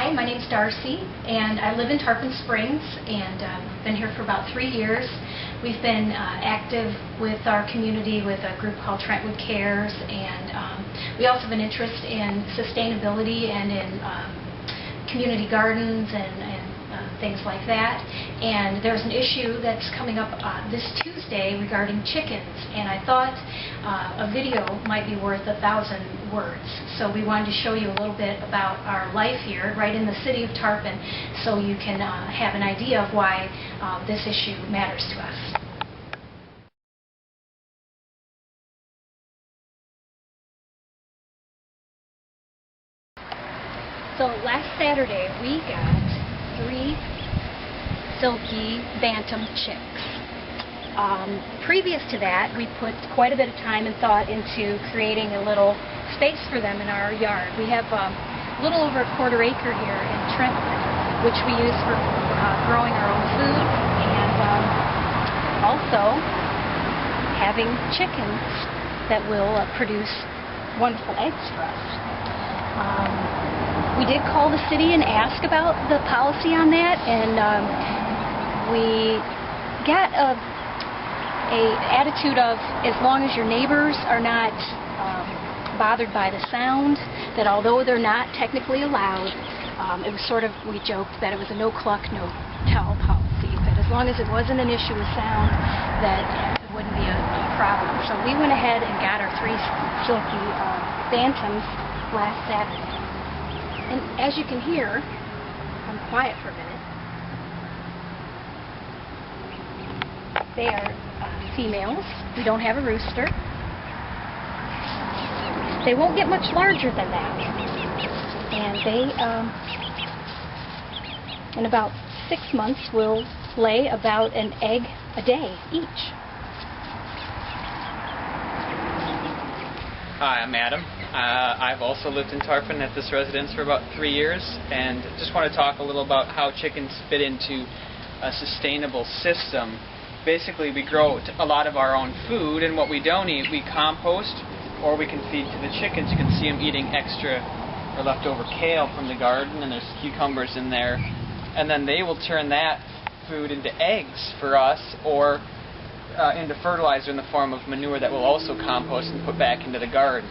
Hi, my name's Darcy, and I live in Tarpon Springs, and been here for about 3 years. We've been active with our community with a group called Trentwood Cares, and we also have an interest in sustainability and in community gardens and things like that. And there's an issue that's coming up this Tuesday regarding chickens, and I thought a video might be worth 1,000 words. So we wanted to show you a little bit about our life here, right in the city of Tarpon, so you can have an idea of why this issue matters to us. So last Saturday we got 3 silky bantam chicks. Previous to that, we put quite a bit of time and thought into creating a little space for them in our yard. We have a little over a quarter acre here in Trentwood, which we use for growing our own food and also having chickens that will produce wonderful eggs for us. We did call the city and ask about the policy on that, and we got a attitude of, as long as your neighbors are not bothered by the sound, that although they're not technically allowed, it was sort of, we joked that it was a no cluck, no tell policy, that as long as it wasn't an issue with sound, that it wouldn't be a problem. So we went ahead and got our 3 silky bantams last Saturday. And as you can hear, I'm quiet for a minute, they are females. We don't have a rooster. They won't get much larger than that. And they, in about 6 months, will lay about an egg a day each. Hi, I'm Adam. I've also lived in Tarpon at this residence for about 3 years, and just want to talk a little about how chickens fit into a sustainable system. Basically, we grow a lot of our own food, and what we don't eat, we compost, or we can feed to the chickens. You can see them eating extra or leftover kale from the garden, and there's cucumbers in there, and then they will turn that food into eggs for us, or into fertilizer in the form of manure that we'll also compost and put back into the garden.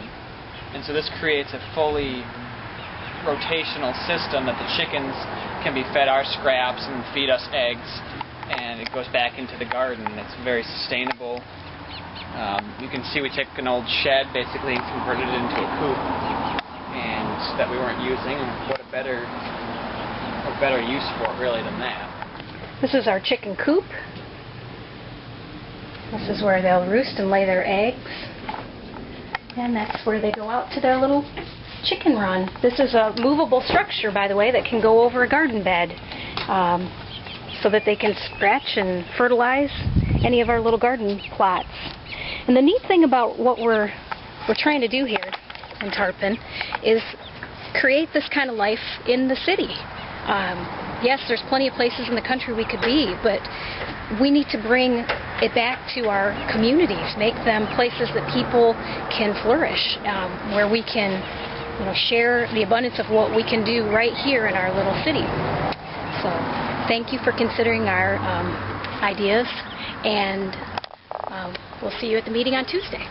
And so this creates a fully rotational system that the chickens can be fed our scraps and feed us eggs, and it goes back into the garden. It's very sustainable. You can see we took an old shed, basically converted it into a coop, and that we weren't using. And what a better use for it, really, than that. This is our chicken coop. This is where they'll roost and lay their eggs. And that's where they go out to their little chicken run. This is a movable structure, by the way, that can go over a garden bed, so that they can scratch and fertilize any of our little garden plots. And the neat thing about what we're trying to do here in Tarpon is create this kind of life in the city. Yes, there's plenty of places in the country we could be, but we need to bring it back to our communities, make them places that people can flourish, where we can, share the abundance of what we can do right here in our little city. So thank you for considering our ideas, and we'll see you at the meeting on Tuesday.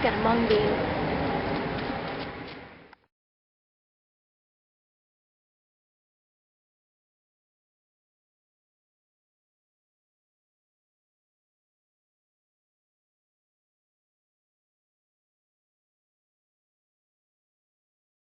Got a mung bean.